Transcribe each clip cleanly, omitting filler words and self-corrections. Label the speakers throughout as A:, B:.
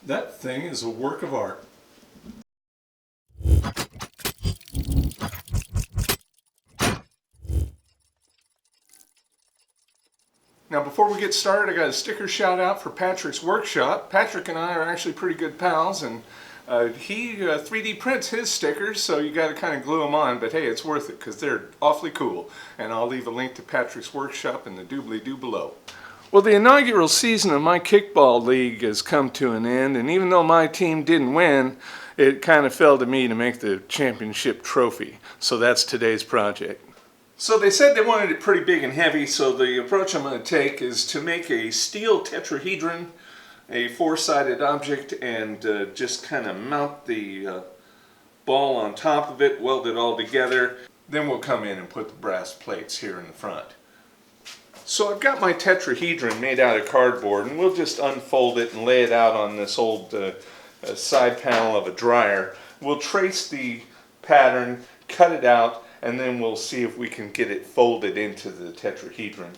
A: That thing is a work of art. Now before we get started, I got a sticker shout out for Patrick's workshop. Patrick and I are actually pretty good pals, and he 3D prints his stickers, so you got to kind of glue them on, but hey, it's worth it because they're awfully cool. And I'll leave a link to Patrick's workshop in the doobly-doo below. Well, the inaugural season of my kickball league has come to an end, and even though my team didn't win, it kind of fell to me to make the championship trophy. So that's today's project. So they said they wanted it pretty big and heavy, so the approach I'm going to take is to make a steel tetrahedron, a four-sided object, and just kind of mount the ball on top of it, weld it all together. Then we'll come in and put the brass plates here in the front. So I've got my tetrahedron made out of cardboard, and we'll just unfold it and lay it out on this old side panel of a dryer. We'll trace the pattern, cut it out, and then we'll see if we can get it folded into the tetrahedron.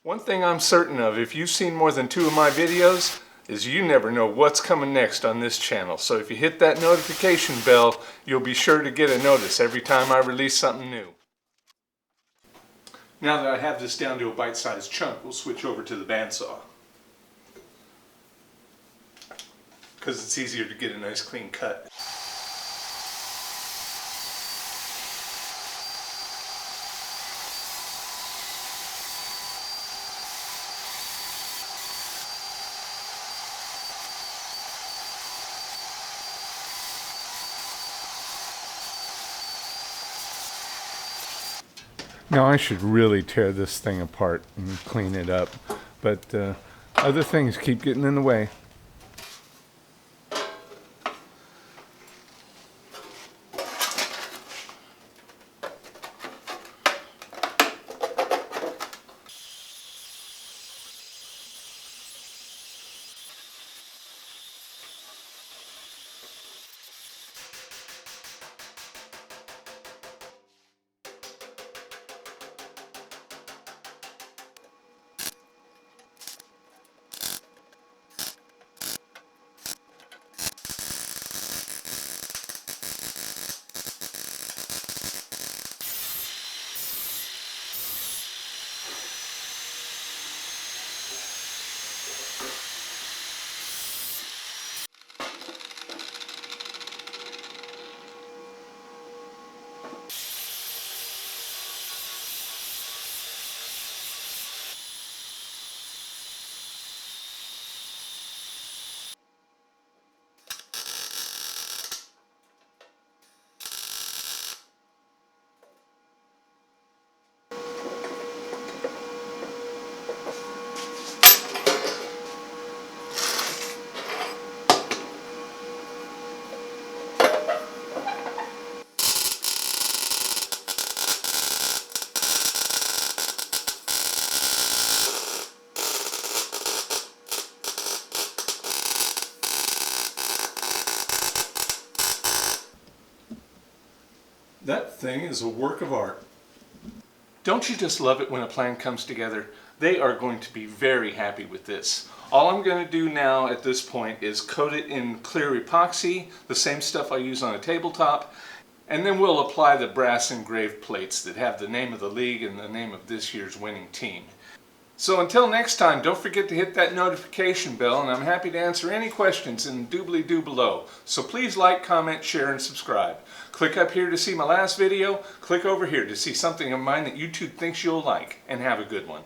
A: One thing I'm certain of, if you've seen more than 2 of my videos, is you never know what's coming next on this channel. So if you hit that notification bell, you'll be sure to get a notice every time I release something new. Now that I have this down to a bite-sized chunk, we'll switch over to the bandsaw, because it's easier to get a nice clean cut. Now I should really tear this thing apart and clean it up, but other things keep getting in the way. That thing is a work of art. Don't you just love it when a plan comes together? They are going to be very happy with this. All I'm going to do now at this point is coat it in clear epoxy, the same stuff I use on a tabletop, and then we'll apply the brass engraved plates that have the name of the league and the name of this year's winning team. So until next time, don't forget to hit that notification bell, and I'm happy to answer any questions in the doobly-doo below. So please like, comment, share, and subscribe. Click up here to see my last video. Click over here to see something of mine that YouTube thinks you'll like. And have a good one.